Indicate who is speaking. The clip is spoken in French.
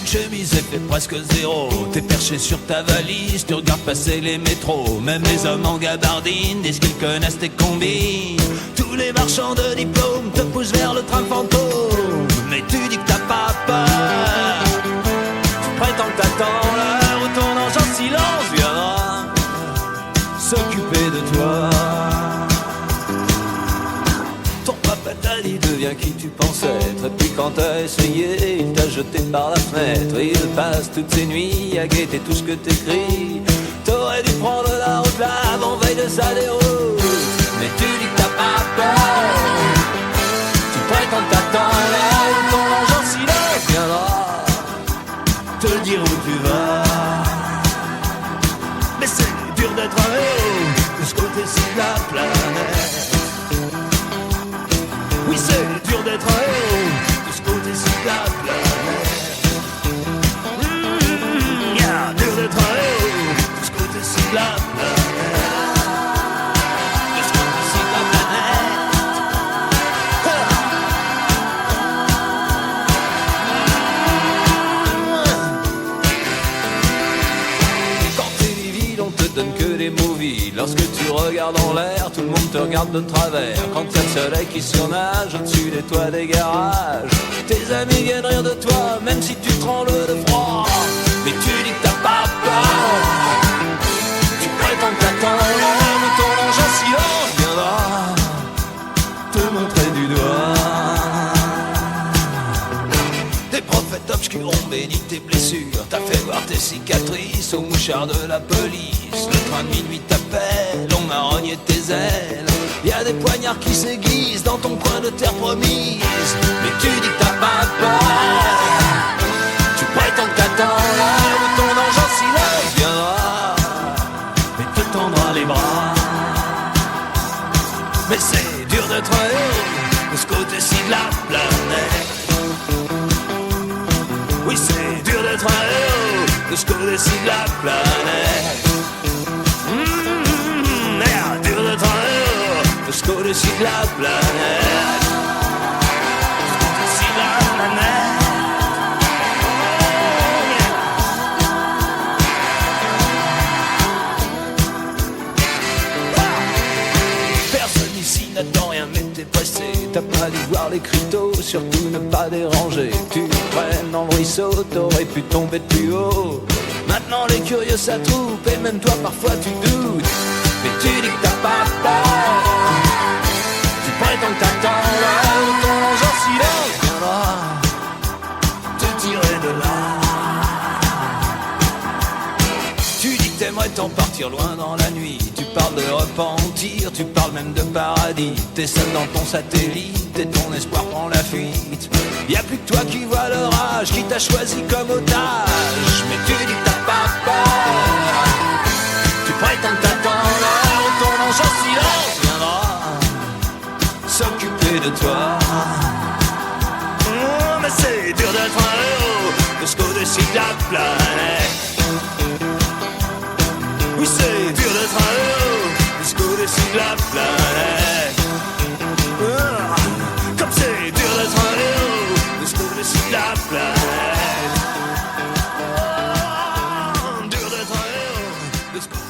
Speaker 1: chemise et fait presque zéro. T'es perché sur ta valise, tu regardes passer les métros. Même les hommes en gabardine disent qu'ils connaissent tes combines. Tous les marchands de diplômes te poussent vers le train fantôme. Mais tu dis que t'as pas peur. Tu prétends que t'attends l'heure où ton ange en silence viendra s'occuper de toi. Ton papa t'a dit deviens qui tu penses être. Et puis quand t'as essayé, il t'a jeté par la fenêtre. Il passe toutes ses nuits à guetter tout ce que t'écris. T'aurais dû prendre la route là avant veille de sa déroute. Mais tu dis que t'as pas peur. Tu prétends que t'attends là où ton ange en silence viendra te dire où tu vas. Mais c'est dur d'être un héros de ce côté-ci de la planète. Oui, c'est dur d'être un héros de ce côté-ci de la planète. Yeah, dur d'être un héros de ce côté-ci de la planète. De ce côté-ci de la planète. Quand t'es livide, on te donne que des movies. Lorsque tu regardes en l'air, tout le monde te regarde de travers. Quand y'a le soleil qui surnage au-dessus des toits des garages, tes amis viennent rire de toi, même si tu trembles de froid. Mais tu dis que t'as pas peur. Tu prétends que t'attends l'heure où ton ange en silence viendra te montrer du doigt. Des prophètes obscurs ont béni tes blessures. T'as fait voir tes cicatrices aux mouchards de la police. Le train de minuit t'appelle, on a rogné tes ailes. Y'a des poignards qui s'aiguisent dans ton coin de terre promise. Mais tu dis que t'as pas peur. Tu prétends que t'attends l'heure où ton ange en silence viendra et te tendra les bras. Mais c'est dur d'être un héros de ce côté-ci de la planète. Oui, c'est dur d'être un héros de ce côté-ci de la planète. Merde, dur d'être un héros de ce côté-ci de la planète. De ce côté-ci de la planète. Personne ici n'attend rien, mais t'es pressé. T'as pas dû voir les cryptos, surtout ne pas déranger. Tu traînes dans le ruisseau, t'aurais pu tomber de plus haut. Maintenant les curieux s'attroupent et même toi parfois tu doutes. Mais tu dis que t'as pas peur. Tu prétends que t'attends là où ton ange en silence viendra te tirer de là. Tu dis que t'aimerais t'en partir loin dans la nuit. Tu parles de repentir, tu parles même de paradis. T'es seul dans ton satellite et ton espoir prend la fuite. Y'a plus que toi qui vois l'orage, qui t'a choisi comme otage. Mais tu dis que t'as pas peur. Tu prétends que t'attends l'heure où ton ange en silence viendra s'occuper de toi. Mais c'est dur d'être un héros de ce côté-ci de la planète. Oui, c'est dur d'être un héros de ce côté-ci de la planète. Comme c'est dur d'être un héros de ce côté-ci de la planète. Dur d'être un héros de ce côté-ci.